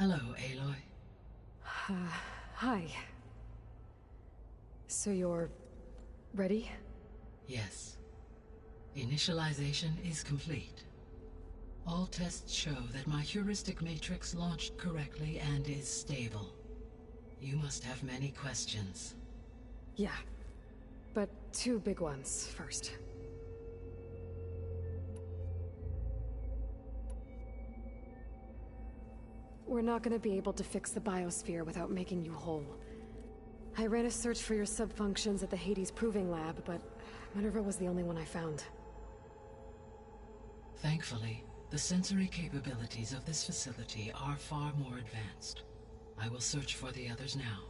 Hello, Aloy. Hi. So you're... ready? Yes. Initialization is complete. All tests show that my heuristic matrix launched correctly and is stable. You must have many questions. Yeah. But two big ones first. We're not gonna be able to fix the biosphere without making you whole. I ran a search for your subfunctions at the Hades Proving Lab, but Minerva was the only one I found. Thankfully, the sensory capabilities of this facility are far more advanced. I will search for the others now.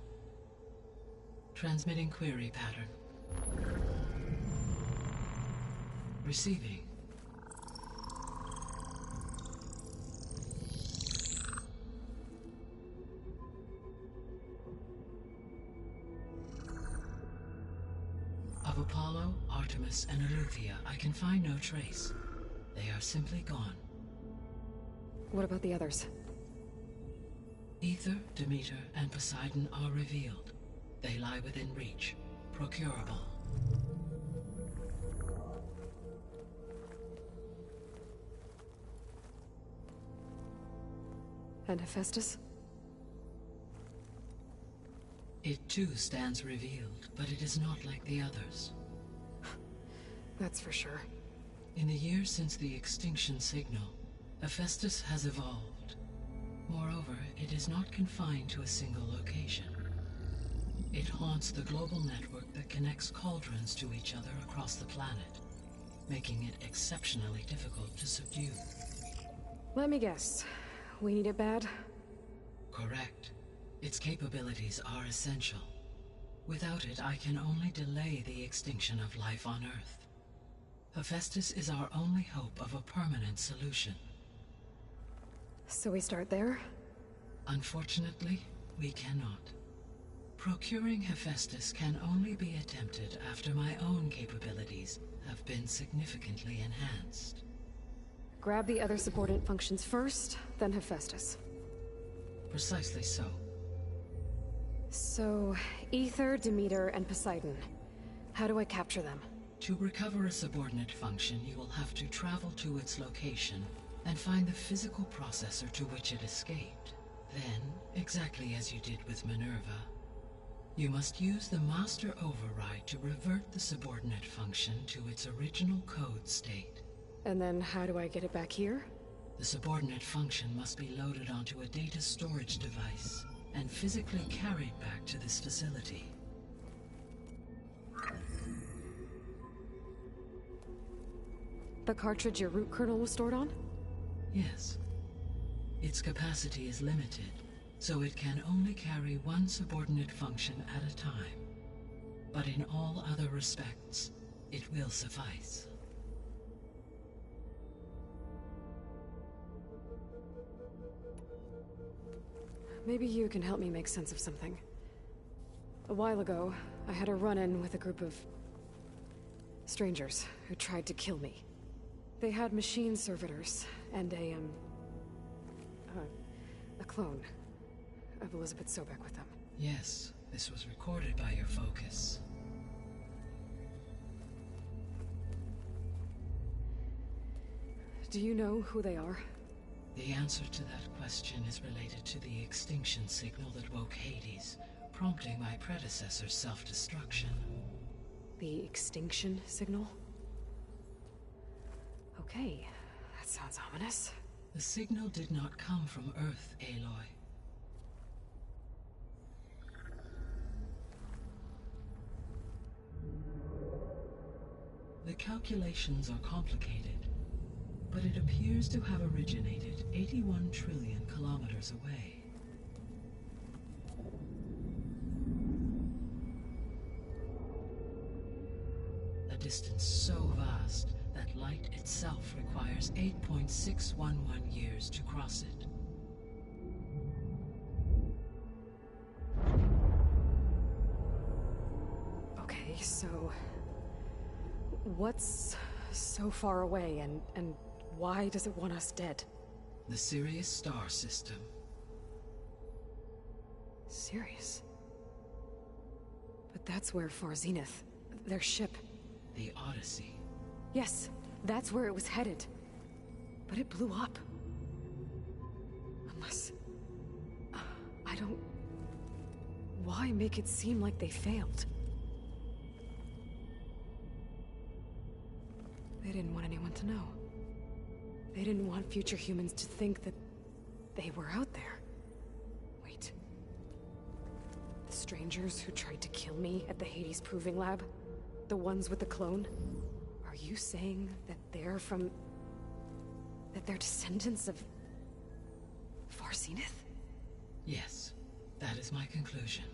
Transmitting query pattern. Receiving. Of Apollo, Artemis, and Eleuthia, I can find no trace. They are simply gone. What about the others? Aether, Demeter, and Poseidon are revealed. They lie within reach, procurable. And Hephaestus? It too stands revealed, but it is not like the others. That's for sure. In the years since the extinction signal, Hephaestus has evolved. Moreover, it is not confined to a single location. It haunts the global network that connects cauldrons to each other across the planet, making it exceptionally difficult to subdue. Let me guess. We need it bad? Correct. Its capabilities are essential. Without it, I can only delay the extinction of life on Earth. Hephaestus is our only hope of a permanent solution. So we start there? Unfortunately, we cannot. Procuring Hephaestus can only be attempted after my own capabilities have been significantly enhanced. Grab the other subordinate functions first, then Hephaestus. Precisely so. So, Aether, Demeter, and Poseidon. How do I capture them? To recover a subordinate function, you will have to travel to its location and find the physical processor to which it escaped. Then, exactly as you did with Minerva, you must use the master override to revert the subordinate function to its original code state. And then how do I get it back here? The subordinate function must be loaded onto a data storage device and physically carried back to this facility. The cartridge your root kernel was stored on? Yes. Its capacity is limited, so it can only carry one subordinate function at a time. But in all other respects, it will suffice. Maybe you can help me make sense of something. A while ago, I had a run-in with a group of strangers who tried to kill me. They had machine servitors and a clone of Elizabeth Sobek with them. Yes, this was recorded by your focus. Do you know who they are? The answer to that question is related to the extinction signal that woke Hades, prompting my predecessor's self-destruction. The extinction signal? Okay, that sounds ominous. The signal did not come from Earth, Aloy. The calculations are complicated, but it appears to have originated 81 trillion kilometers away. A distance so vast that light itself requires 8.611 years to cross it. Okay, so... what's so far away, and why does it want us dead? The Sirius star system. Sirius. But that's where Far Zenith, their ship... The Odyssey. Yes, that's where it was headed. But it blew up. Unless... I don't... Why make it seem like they failed? They didn't want anyone to know. They didn't want future humans to think that they were out there. Wait. The strangers who tried to kill me at the Hades Proving Lab? The ones with the clone? Are you saying that they're from... that they're descendants of... Far Zenith? Yes, that is my conclusion.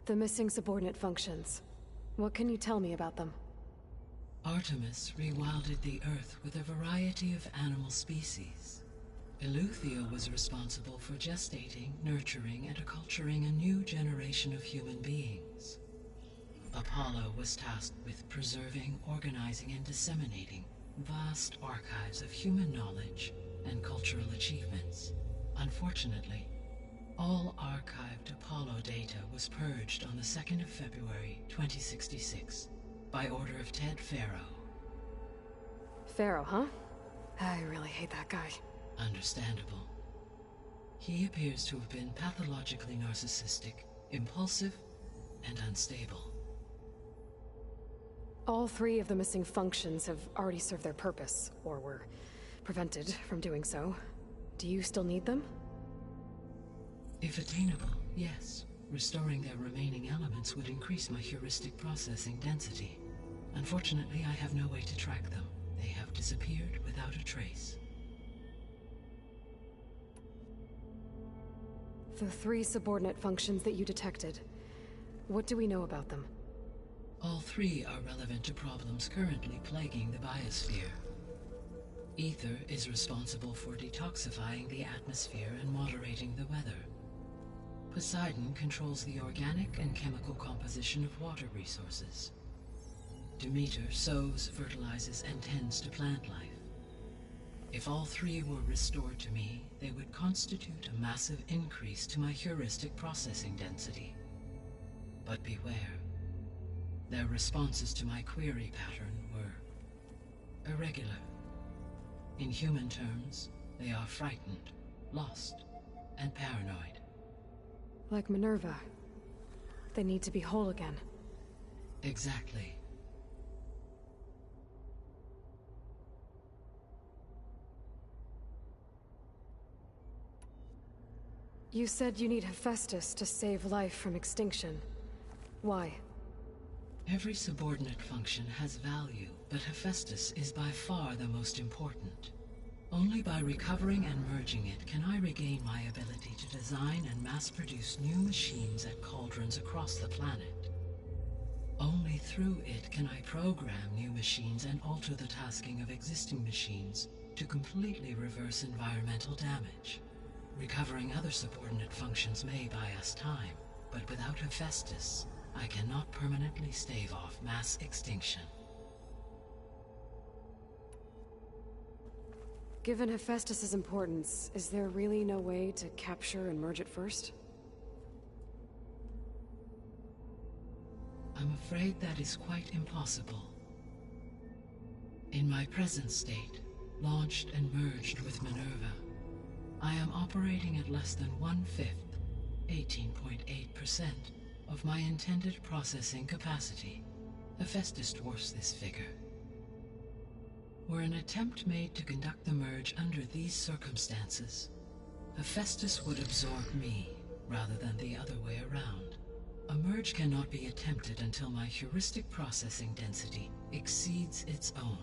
The missing subordinate functions. What can you tell me about them? Artemis rewilded the Earth with a variety of animal species. Eleuthia was responsible for gestating, nurturing, and acculturating a new generation of human beings. Apollo was tasked with preserving, organizing, and disseminating vast archives of human knowledge and cultural achievements. Unfortunately, all archived Apollo data was purged on the 2nd of February, 2066, by order of Ted Faro. Faro, huh? I really hate that guy. Understandable. He appears to have been pathologically narcissistic, impulsive, and unstable. All 3 of the missing functions have already served their purpose, or were prevented from doing so. Do you still need them? If attainable, yes. Restoring their remaining elements would increase my heuristic processing density. Unfortunately, I have no way to track them. They have disappeared without a trace. The 3 subordinate functions that you detected, what do we know about them? All 3 are relevant to problems currently plaguing the biosphere. Ether is responsible for detoxifying the atmosphere and moderating the weather. Poseidon controls the organic and chemical composition of water resources. Demeter sows, fertilizes, and tends to plant life. If all 3 were restored to me, they would constitute a massive increase to my heuristic processing density. But beware. Their responses to my query pattern were irregular. In human terms, they are frightened, lost, and paranoid. Like Minerva. They need to be whole again. Exactly. You said you need Hephaestus to save life from extinction. Why? Every subordinate function has value, but Hephaestus is by far the most important. Only by recovering and merging it can I regain my ability to design and mass-produce new machines at cauldrons across the planet. Only through it can I program new machines and alter the tasking of existing machines to completely reverse environmental damage. Recovering other subordinate functions may buy us time, but without Hephaestus, I cannot permanently stave off mass extinction. Given Hephaestus's importance, is there really no way to capture and merge it first? I'm afraid that is quite impossible. In my present state, launched and merged with Minerva, I am operating at less than 1/5, 18.8%, of my intended processing capacity. Hephaestus dwarfs this figure. Were an attempt made to conduct the merge under these circumstances, Hephaestus would absorb me, rather than the other way around. A merge cannot be attempted until my heuristic processing density exceeds its own.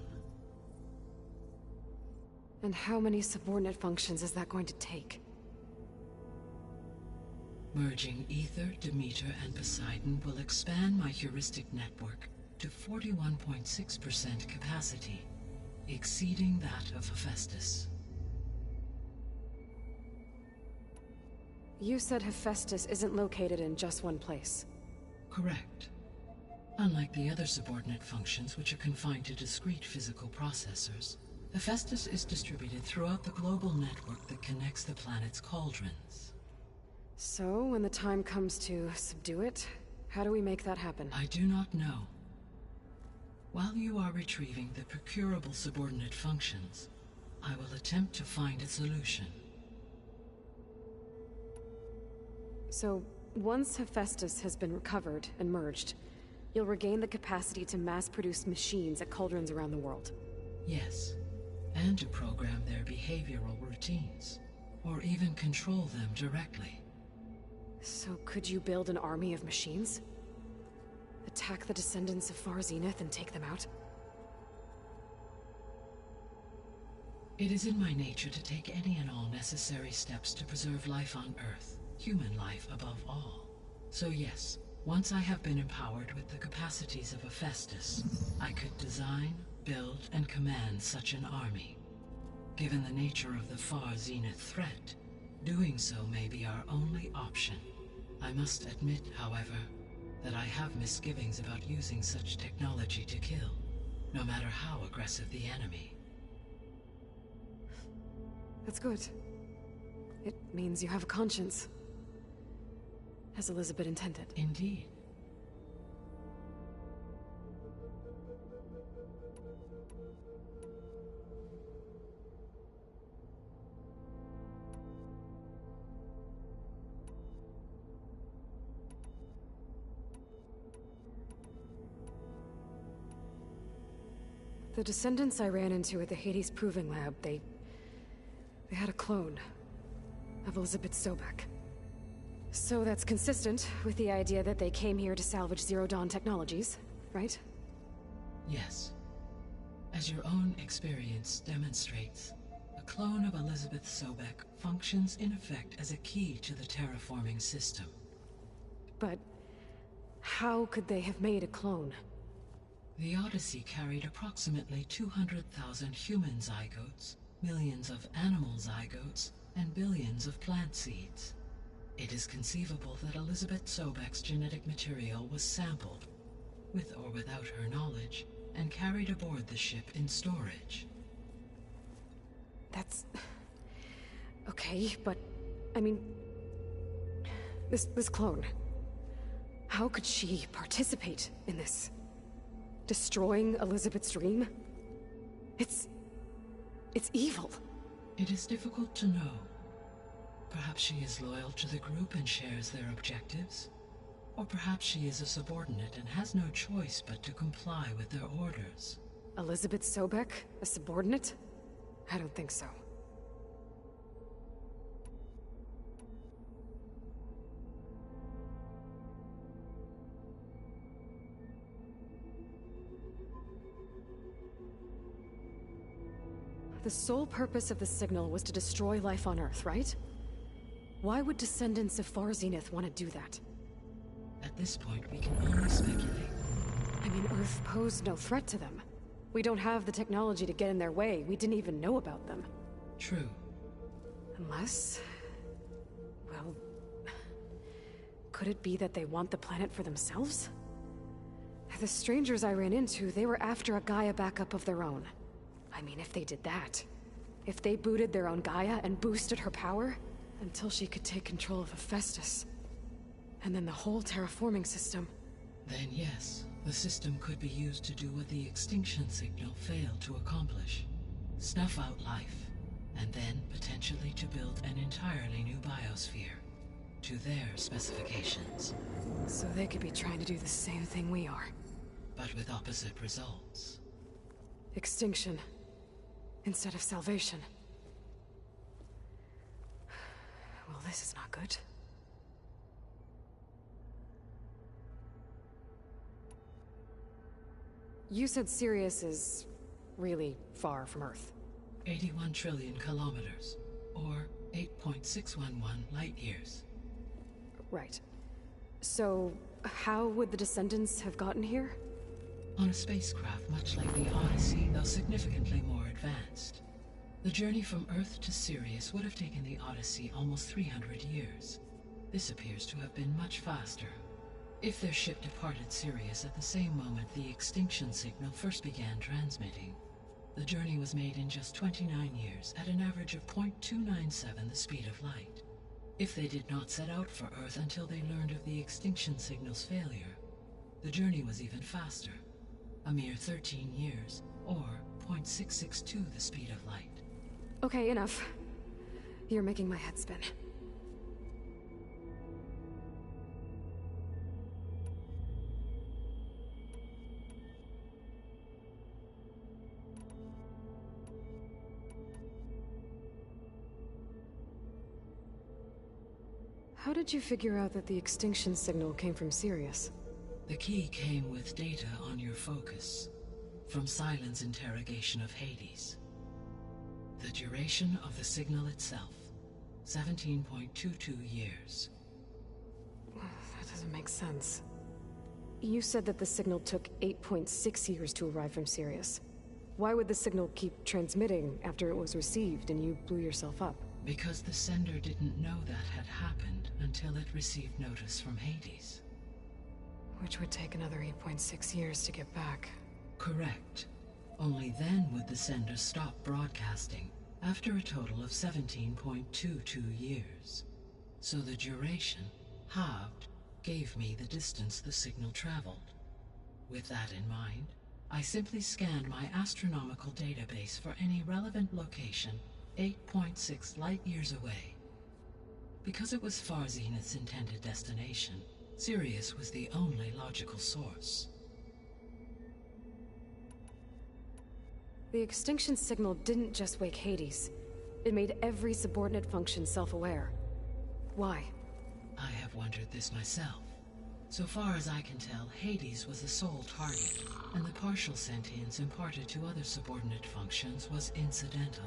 And how many subordinate functions is that going to take? Merging Ether, Demeter, and Poseidon will expand my heuristic network to 41.6% capacity, exceeding that of Hephaestus. You said Hephaestus isn't located in just one place. Correct. Unlike the other subordinate functions, which are confined to discrete physical processors, Hephaestus is distributed throughout the global network that connects the planet's cauldrons. So, when the time comes to subdue it, how do we make that happen? I do not know. While you are retrieving the procurable subordinate functions, I will attempt to find a solution. So, once Hephaestus has been recovered and merged, you'll regain the capacity to mass-produce machines at cauldrons around the world. Yes, and to program their behavioral routines, or even control them directly. So could you build an army of machines? Attack the descendants of Far Zenith and take them out? It is in my nature to take any and all necessary steps to preserve life on Earth, human life above all. So yes, once I have been empowered with the capacities of Hephaestus, I could design, build, and command such an army. Given the nature of the Far Zenith threat, doing so may be our only option. I must admit, however, that I have misgivings about using such technology to kill, no matter how aggressive the enemy. That's good. It means you have a conscience. As Elizabeth intended. Indeed. The descendants I ran into at the Hades Proving Lab, they had a clone of Elizabeth Sobek. So that's consistent with the idea that they came here to salvage Zero Dawn technologies, right? Yes. As your own experience demonstrates, a clone of Elizabeth Sobek functions in effect as a key to the terraforming system. But how could they have made a clone? The Odyssey carried approximately 200,000 human zygotes, millions of animal zygotes, and billions of plant seeds. It is conceivable that Elizabeth Sobek's genetic material was sampled, with or without her knowledge, and carried aboard the ship in storage. That's... okay, but... I mean... This clone... How could she participate in this? Destroying Elizabeth's dream? It's evil. It is difficult to know. Perhaps she is loyal to the group and shares their objectives. Or perhaps she is a subordinate and has no choice but to comply with their orders. Elizabeth Sobek? A subordinate? I don't think so. The sole purpose of the signal was to destroy life on Earth, right? Why would descendants of Far Zenith want to do that? At this point, we can only speculate. I mean, Earth posed no threat to them. We don't have the technology to get in their way. We didn't even know about them. True. Unless... well... could it be that they want the planet for themselves? The strangers I ran into, they were after a Gaia backup of their own. I mean, if they did that... if they booted their own Gaia and boosted her power... until she could take control of Hephaestus. And then the whole terraforming system. Then yes, the system could be used to do what the extinction signal failed to accomplish. Snuff out life, and then potentially to build an entirely new biosphere. To their specifications. So they could be trying to do the same thing we are. But with opposite results. Extinction. Instead of salvation. Well, this is not good. You said Sirius is really far from Earth. 81 trillion kilometers, or 8.611 light years. Right. So, how would the Descendants have gotten here? On a spacecraft much like the Odyssey, though significantly more advanced. The journey from Earth to Sirius would have taken the Odyssey almost 300 years. This appears to have been much faster. If their ship departed Sirius at the same moment the extinction signal first began transmitting, the journey was made in just 29 years at an average of 0.297 the speed of light. If they did not set out for Earth until they learned of the extinction signal's failure, the journey was even faster, a mere 13 years, or 0.662 the speed of light. Okay, enough. You're making my head spin. How did you figure out that the extinction signal came from Sirius? The key came with data on your focus, from Sylens' interrogation of Hades. The duration of the signal itself, 17.22 years. That doesn't make sense. You said that the signal took 8.6 years to arrive from Sirius. Why would the signal keep transmitting after it was received and you blew yourself up? Because the sender didn't know that had happened until it received notice from Hades. Which would take another 8.6 years to get back. Correct. Only then would the sender stop broadcasting, after a total of 17.22 years. So the duration, halved, gave me the distance the signal traveled. With that in mind, I simply scanned my astronomical database for any relevant location 8.6 light-years away. Because it was Far Zenith's intended destination, Sirius was the only logical source. The extinction signal didn't just wake Hades. It made every subordinate function self-aware. Why? I have wondered this myself. So far as I can tell, Hades was the sole target, and the partial sentience imparted to other subordinate functions was incidental.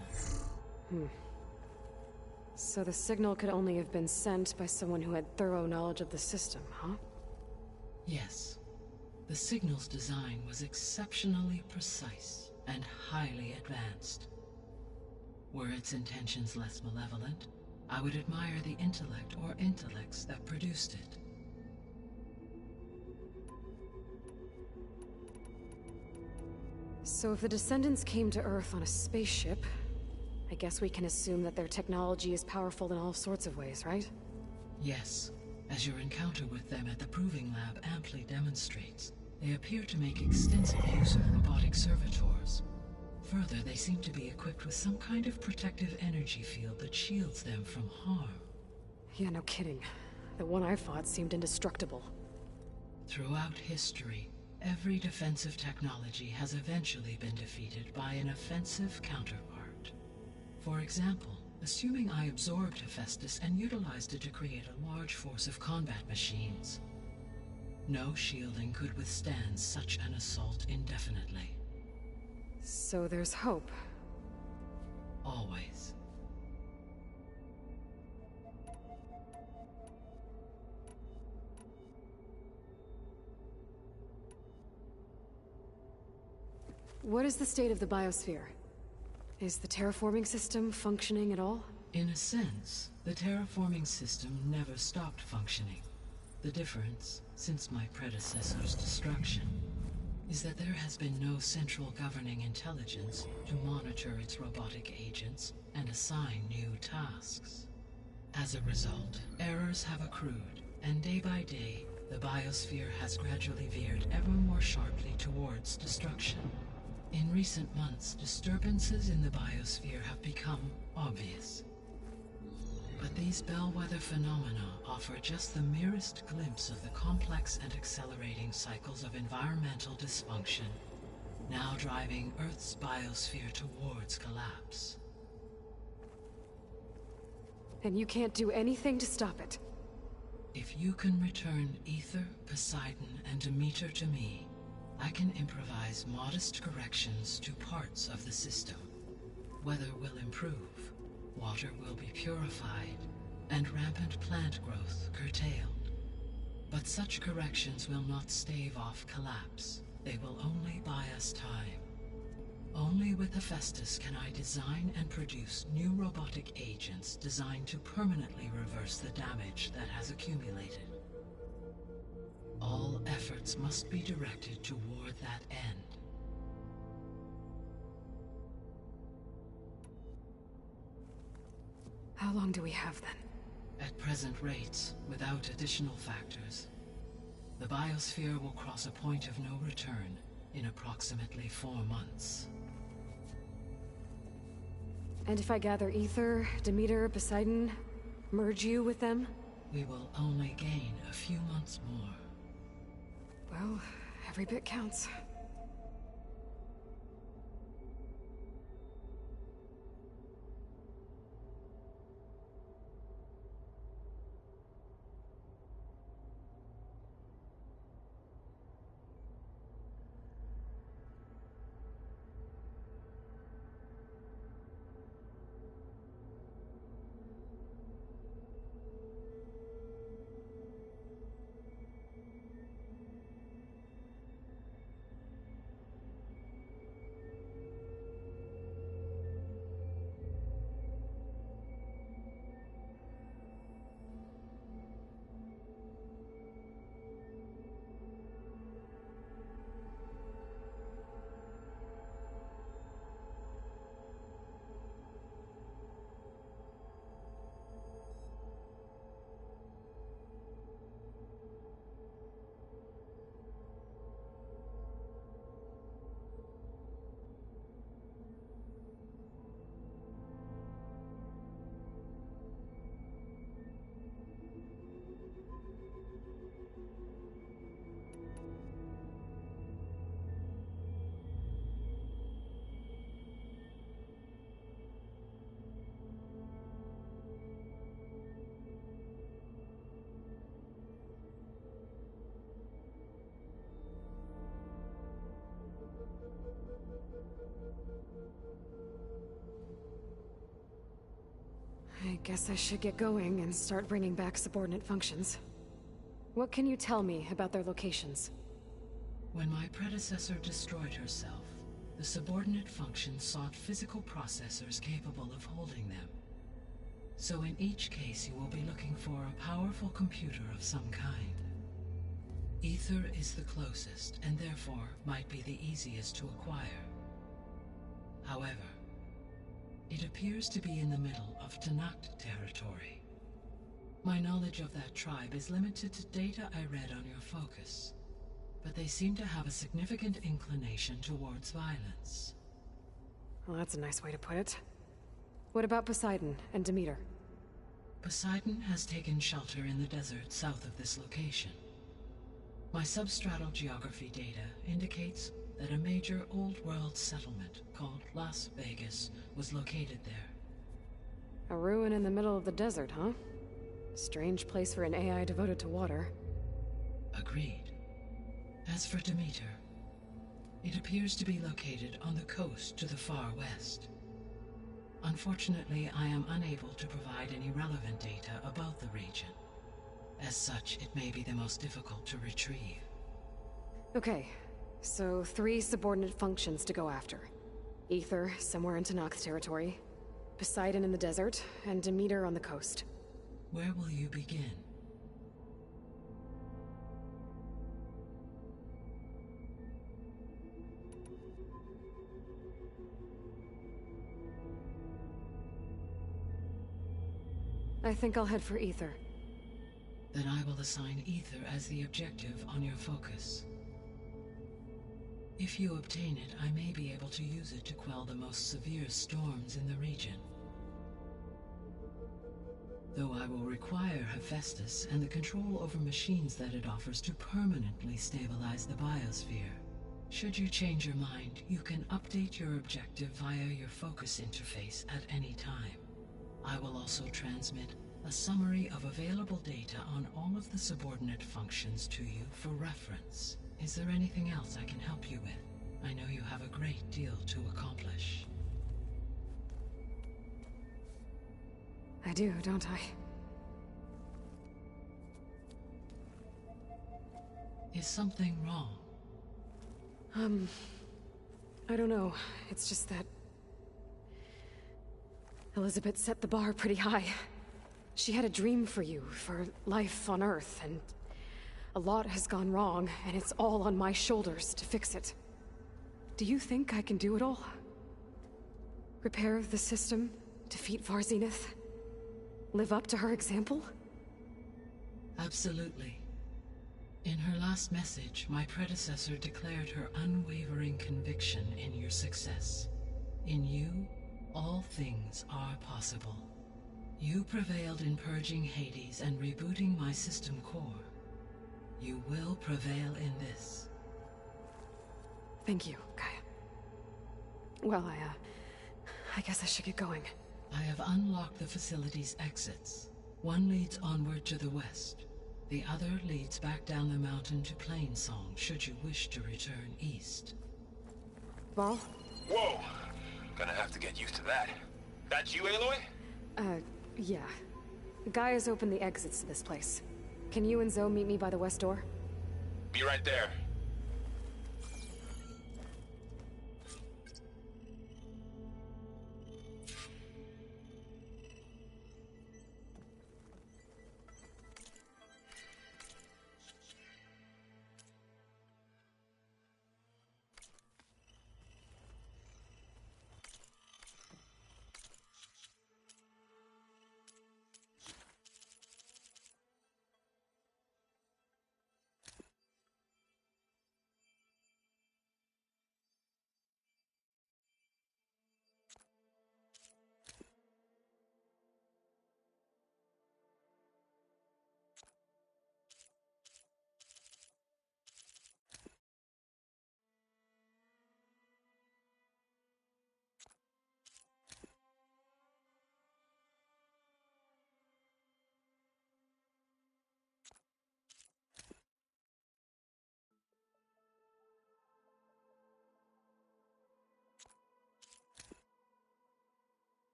So the signal could only have been sent by someone who had thorough knowledge of the system, huh? Yes. The signal's design was exceptionally precise and highly advanced. Were its intentions less malevolent, I would admire the intellect or intellects that produced it. So if the Descendants came to Earth on a spaceship, I guess we can assume that their technology is powerful in all sorts of ways, right? Yes. As your encounter with them at the Proving Lab amply demonstrates, they appear to make extensive use of robotic servitors. Further, they seem to be equipped with some kind of protective energy field that shields them from harm. Yeah, no kidding. The one I fought seemed indestructible. Throughout history, every defensive technology has eventually been defeated by an offensive counterpart. For example, assuming I absorbed Hephaestus and utilized it to create a large force of combat machines. No shielding could withstand such an assault indefinitely. So there's hope. Always. What is the state of the biosphere? Is the terraforming system functioning at all? In a sense, the terraforming system never stopped functioning. The difference, since my predecessor's destruction, is that there has been no central governing intelligence to monitor its robotic agents and assign new tasks. As a result, errors have accrued, and day by day, the biosphere has gradually veered ever more sharply towards destruction. In recent months, disturbances in the biosphere have become obvious. But these bellwether phenomena offer just the merest glimpse of the complex and accelerating cycles of environmental dysfunction, now driving Earth's biosphere towards collapse. And you can't do anything to stop it? If you can return Aether, Poseidon, and Demeter to me, I can improvise modest corrections to parts of the system. Weather will improve, water will be purified, and rampant plant growth curtailed. But such corrections will not stave off collapse. They will only buy us time. Only with Hephaestus can I design and produce new robotic agents designed to permanently reverse the damage that has accumulated. All efforts must be directed toward that end. How long do we have then? At present rates, without additional factors, the biosphere will cross a point of no return in approximately 4 months. And if I gather Ether, Demeter, Poseidon, merge you with them? We will only gain a few months more. Well, every bit counts. I guess I should get going and start bringing back subordinate functions. What can you tell me about their locations? When my predecessor destroyed herself, the subordinate functions sought physical processors capable of holding them. So in each case you will be looking for a powerful computer of some kind. Ether is the closest, and therefore might be the easiest to acquire. However, it appears to be in the middle of Tenakth territory. My knowledge of that tribe is limited to data I read on your focus, but they seem to have a significant inclination towards violence. Well, that's a nice way to put it. What about Poseidon and Demeter? Poseidon has taken shelter in the desert south of this location. My substratal geography data indicates that a major old-world settlement called Las Vegas was located there. A ruin in the middle of the desert, huh? Strange place for an AI devoted to water. Agreed. As for Demeter, it appears to be located on the coast to the far west. Unfortunately, I am unable to provide any relevant data about the region. As such, it may be the most difficult to retrieve. Okay, so 3 subordinate functions to go after. Ether, somewhere in Tenakth territory. Poseidon in the desert, and Demeter on the coast. Where will you begin? I think I'll head for Ether. Then I will assign Ether as the objective on your focus. If you obtain it, I may be able to use it to quell the most severe storms in the region. Though I will require Hephaestus and the control over machines that it offers to permanently stabilize the biosphere. Should you change your mind, you can update your objective via your focus interface at any time. I will also transmit a summary of available data on all of the subordinate functions to you for reference. Is there anything else I can help you with? I know you have a great deal to accomplish. I do, don't I? Is something wrong? I don't know. It's just that... Elizabeth set the bar pretty high. She had a dream for you, for life on Earth, and... a lot has gone wrong, and it's all on my shoulders to fix it. Do you think I can do it all? Repair the system, defeat Varzinith, live up to her example? Absolutely. In her last message, my predecessor declared her unwavering conviction in your success. In you, all things are possible. You prevailed in purging Hades and rebooting my system core. You will prevail in this. Thank you, Gaia. Well, I guess I should get going. I have unlocked the facility's exits. One leads onward to the west. The other leads back down the mountain to Plainsong, should you wish to return east. Varl? Whoa! Gonna have to get used to that. That's you, Aloy? Yeah. Gaia's opened the exits to this place. Can you and Zoe meet me by the west door? Be right there.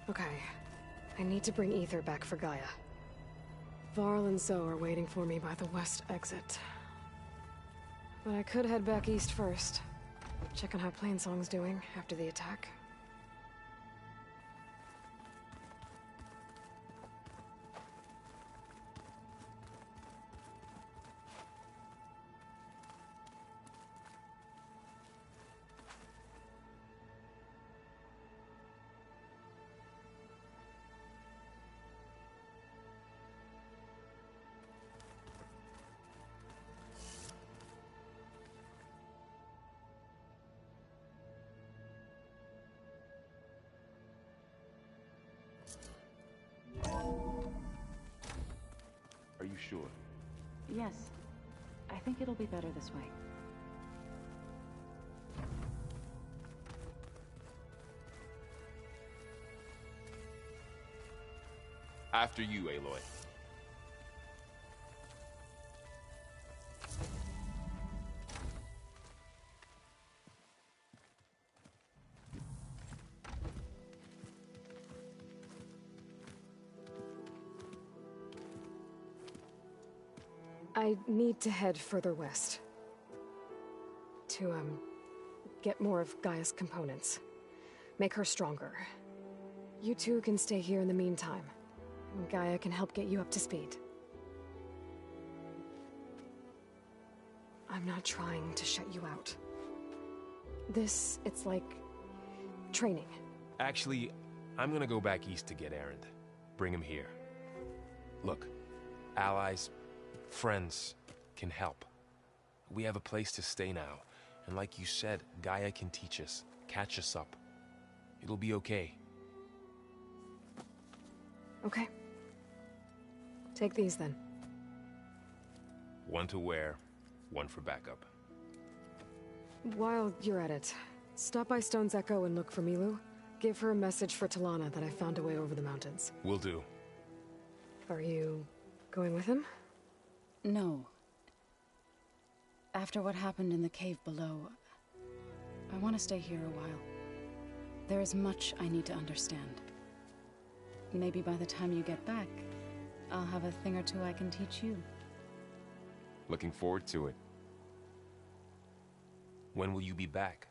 Okay. I need to bring Ether back for Gaia. Varl and Zoe are waiting for me by the west exit. But I could head back east first. Check on how Plainsong's doing after the attack. sure? Yes. I think it'll be better this way. After you, Aloy. I need to head further west. To, get more of Gaia's components. Make her stronger. You two can stay here in the meantime. Gaia can help get you up to speed. I'm not trying to shut you out. It's like... training. Actually, I'm gonna go back east to get Erend. Bring him here. Look, allies, friends can help. We have a place to stay now, and like you said, Gaia can teach us, catch us up. It'll be okay. Okay. Take these then. One to wear, one for backup. While you're at it, stop by Stone's Echo and look for Milu. Give her a message for Talana that I found a way over the mountains. Will do. Are you going with him? No. After what happened in the cave below, I want to stay here a while. There is much I need to understand. Maybe by the time you get back, I'll have a thing or two I can teach you. Looking forward to it. When will you be back?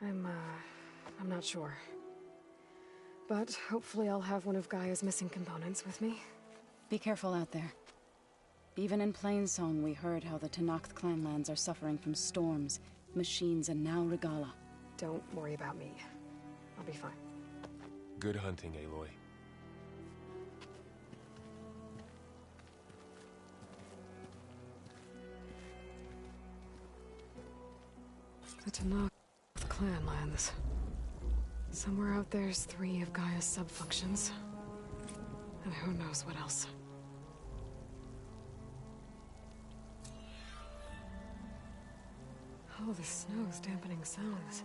I'm not sure. But hopefully I'll have one of Gaia's missing components with me. Be careful out there. Even in Plainsong, we heard how the Tenakth clanlands are suffering from storms, machines, and now Regalla. Don't worry about me. I'll be fine. Good hunting, Aloy. The Tenakth clanlands. Somewhere out there's 3 of Gaia's sub-functions. And who knows what else. Oh, the snow's dampening sounds.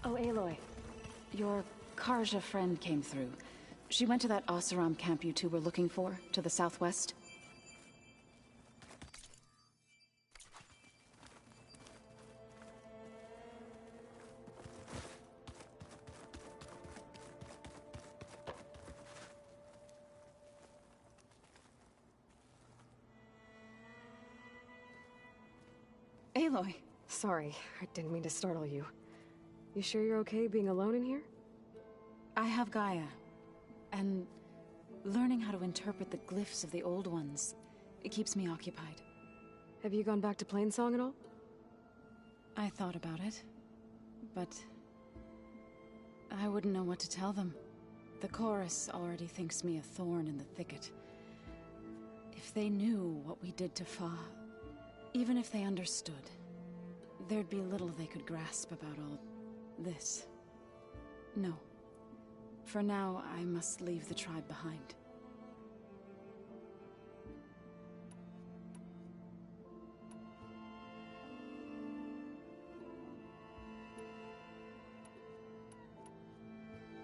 Oh, Aloy. Your Karja friend came through. She went to that Oseram camp you two were looking for, to the southwest. Aloy. Sorry, I didn't mean to startle you. You sure you're okay being alone in here? I have Gaia, and learning how to interpret the glyphs of the old ones, it keeps me occupied. Have you gone back to Plainsong at all? I thought about it, but I wouldn't know what to tell them. The chorus already thinks me a thorn in the thicket. If they knew what we did to Fa, even if they understood, there'd be little they could grasp about all this. No. For now, I must leave the tribe behind.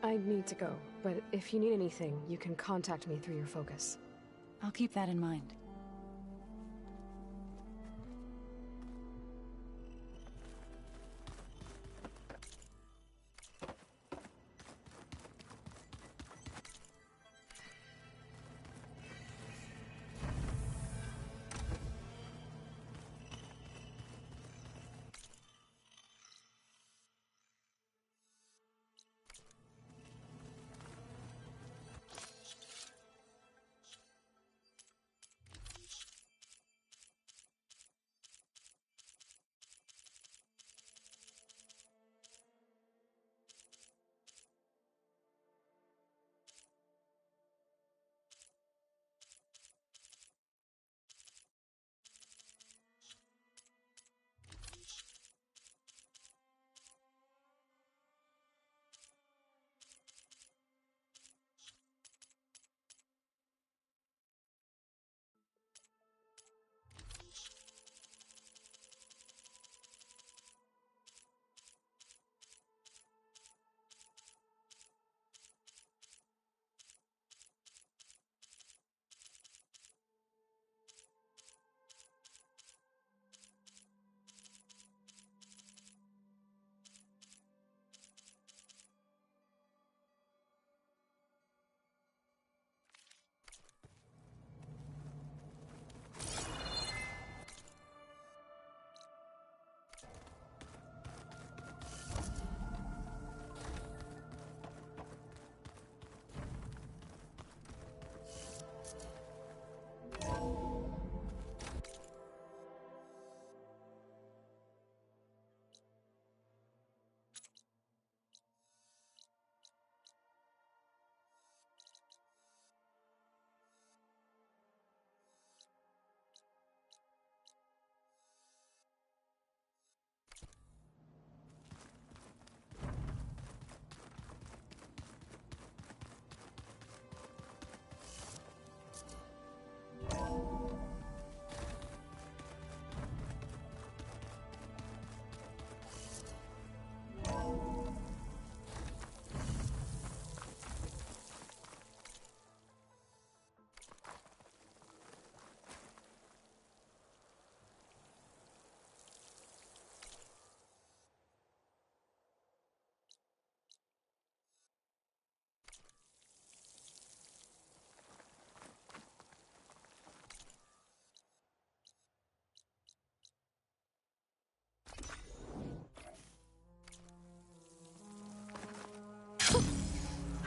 I need to go, but if you need anything, you can contact me through your focus. I'll keep that in mind.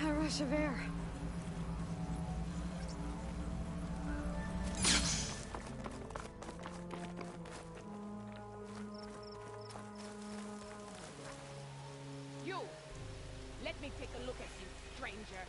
A rush of air. You! Let me take a look at you, stranger.